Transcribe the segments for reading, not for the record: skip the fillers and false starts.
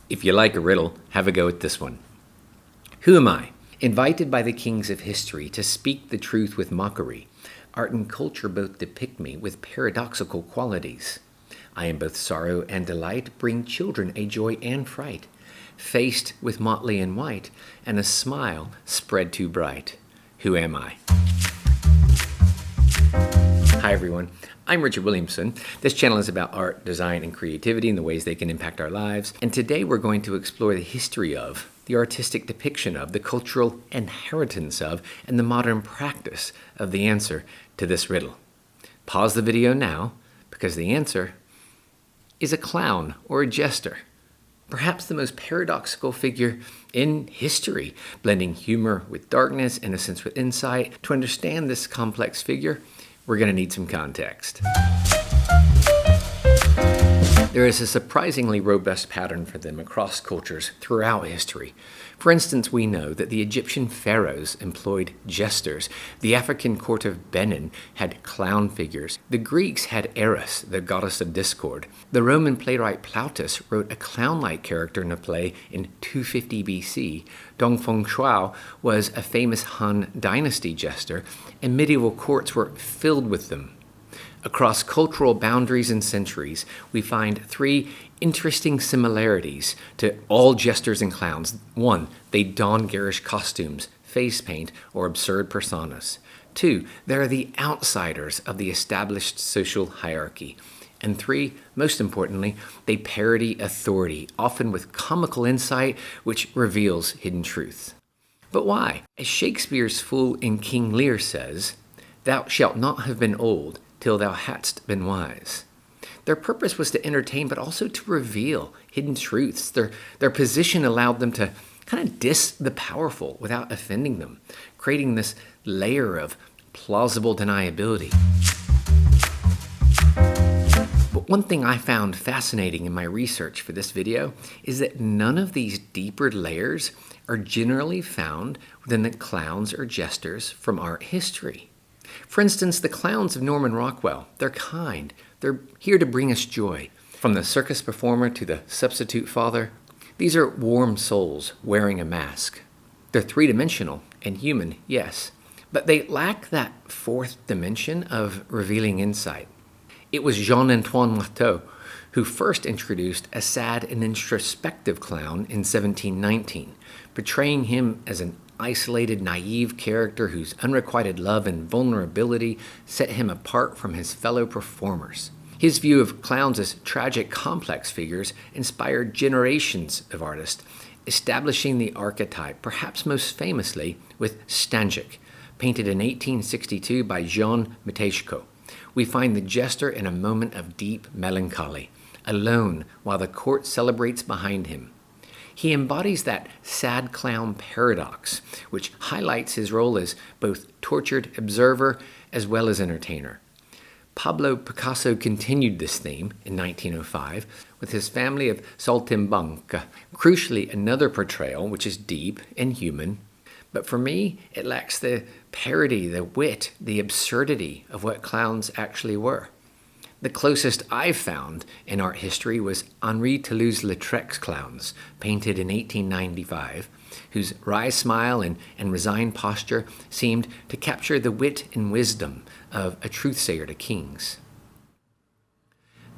If you like a riddle, have a go at this one. Who am I? Invited by the kings of history to speak the truth with mockery. Art and culture both depict me with paradoxical qualities. I am both sorrow and delight, bring children a joy and fright. Faced with motley and white, and a smile spread too bright. Who am I? Hi everyone, I'm Richard Williamson. This channel is about art, design, and creativity and the ways they can impact our lives. And today we're going to explore the history of, the artistic depiction of, the cultural inheritance of, and the modern practice of the answer to this riddle. Pause the video now, because the answer is a clown or a jester. Perhaps the most paradoxical figure in history, blending humor with darkness, innocence with insight. To understand this complex figure, we're going to need some context. There is a surprisingly robust pattern for them across cultures throughout history. For instance, we know that the Egyptian pharaohs employed jesters. The African court of Benin had clown figures. The Greeks had Eris, the goddess of discord. The Roman playwright Plautus wrote a clown-like character in a play in 250 BC. Dong Feng Shuo was a famous Han Dynasty jester, and medieval courts were filled with them. Across cultural boundaries and centuries, we find three interesting similarities to all jesters and clowns. One, they don garish costumes, face paint, or absurd personas. Two, they're the outsiders of the established social hierarchy. And three, most importantly, they parody authority, often with comical insight which reveals hidden truth. But why? As Shakespeare's fool in King Lear says, "Thou shalt not have been old till thou hadst been wise." Their purpose was to entertain, but also to reveal hidden truths. Their position allowed them to kind of diss the powerful without offending them, creating this layer of plausible deniability. But one thing I found fascinating in my research for this video is that none of these deeper layers are generally found within the clowns or jesters from art history. For instance, the clowns of Norman Rockwell, they're kind. They're here to bring us joy. From the circus performer to the substitute father, these are warm souls wearing a mask. They're three-dimensional and human, yes, but they lack that fourth dimension of revealing insight. It was Jean-Antoine Watteau who first introduced a sad and introspective clown in 1719, portraying him as an isolated, naive character whose unrequited love and vulnerability set him apart from his fellow performers. His view of clowns as tragic, complex figures inspired generations of artists, establishing the archetype, perhaps most famously with Stańczyk, painted in 1862 by Jean Matejko. We find the jester in a moment of deep melancholy, alone while the court celebrates behind him. He embodies that sad clown paradox, which highlights his role as both tortured observer as well as entertainer. Pablo Picasso continued this theme in 1905 with his family of Saltimbanque. Crucially, another portrayal which is deep and human, but for me, it lacks the parody, the wit, the absurdity of what clowns actually were. The closest I've found in art history was Henri Toulouse-Lautrec's clowns, painted in 1895, whose wry smile and resigned posture seemed to capture the wit and wisdom of a truthsayer to kings.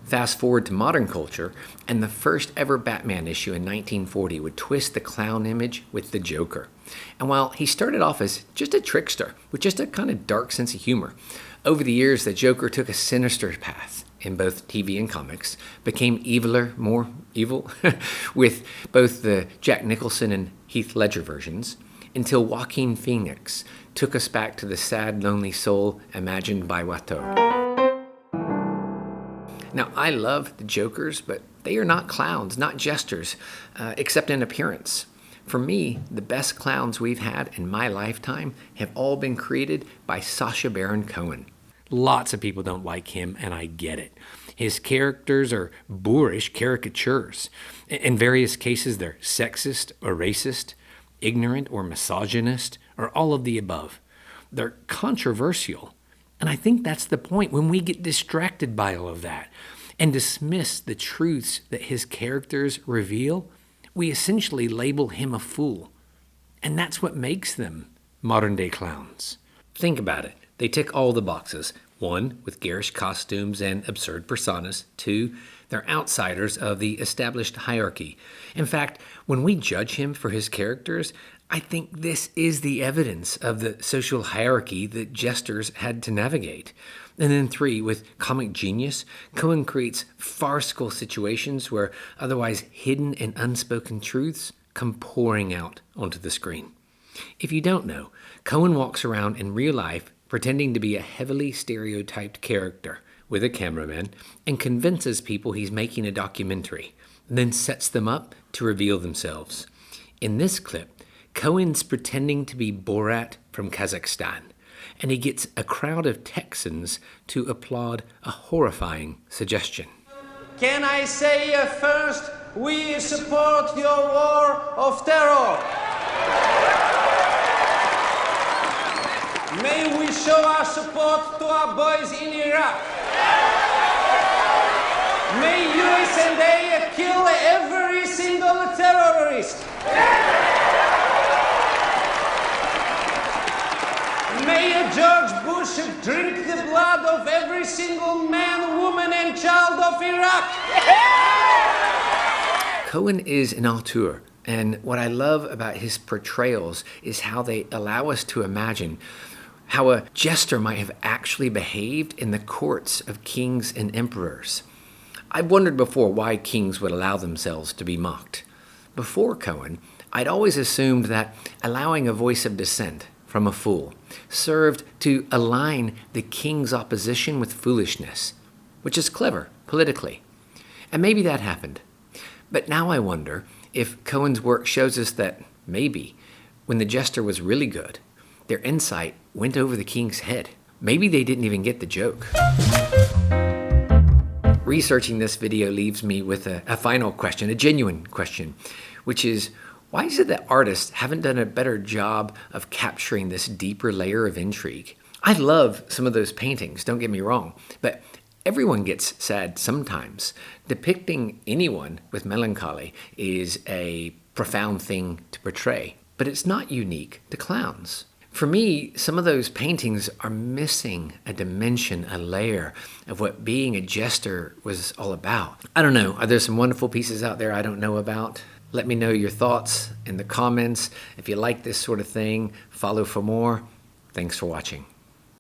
Fast forward to modern culture, and the first ever Batman issue in 1940 would twist the clown image with the Joker. And while he started off as just a trickster, with just a kind of dark sense of humor, over the years the Joker took a sinister path in both TV and comics, became eviler, more evil, with both the Jack Nicholson and Heath Ledger versions, until Joaquin Phoenix took us back to the sad, lonely soul imagined by Watteau. Now, I love the Jokers, but they are not clowns, not jesters, except in appearance. For me, the best clowns we've had in my lifetime have all been created by Sacha Baron Cohen. Lots of people don't like him, and I get it. His characters are boorish caricatures. In various cases, they're sexist or racist, ignorant or misogynist, or all of the above. They're controversial. And I think that's the point. When we get distracted by all of that and dismiss the truths that his characters reveal, we essentially label him a fool. And that's what makes them modern-day clowns. Think about it. They tick all the boxes. 1, with garish costumes and absurd personas. 2, they're outsiders of the established hierarchy. In fact, when we judge him for his characters, I think this is the evidence of the social hierarchy that jesters had to navigate. And then 3, with comic genius, Cohen creates farcical situations where otherwise hidden and unspoken truths come pouring out onto the screen. If you don't know, Cohen walks around in real life pretending to be a heavily stereotyped character with a cameraman and convinces people he's making a documentary, then sets them up to reveal themselves. In this clip, Cohen's pretending to be Borat from Kazakhstan, and he gets a crowd of Texans to applaud a horrifying suggestion. Can I say first, we support your war of terror. May we show our support to our boys in Iraq. May USA kill every single terrorist. May George Bush drink the blood of every single man, woman, and child of Iraq. Cohen is an auteur, and what I love about his portrayals is how they allow us to imagine how a jester might have actually behaved in the courts of kings and emperors. I've wondered before why kings would allow themselves to be mocked. Before Cohen, I'd always assumed that allowing a voice of dissent from a fool served to align the king's opposition with foolishness, which is clever politically. And maybe that happened. But now I wonder if Cohen's work shows us that maybe, when the jester was really good, their insight went over the king's head. Maybe they didn't even get the joke. Researching this video leaves me with a final question, a genuine question, which is, why is it that artists haven't done a better job of capturing this deeper layer of intrigue? I love some of those paintings, don't get me wrong, but everyone gets sad sometimes. Depicting anyone with melancholy is a profound thing to portray, but it's not unique to clowns. For me, some of those paintings are missing a dimension, a layer of what being a jester was all about. I don't know, are there some wonderful pieces out there I don't know about? Let me know your thoughts in the comments. If you like this sort of thing, follow for more. Thanks for watching.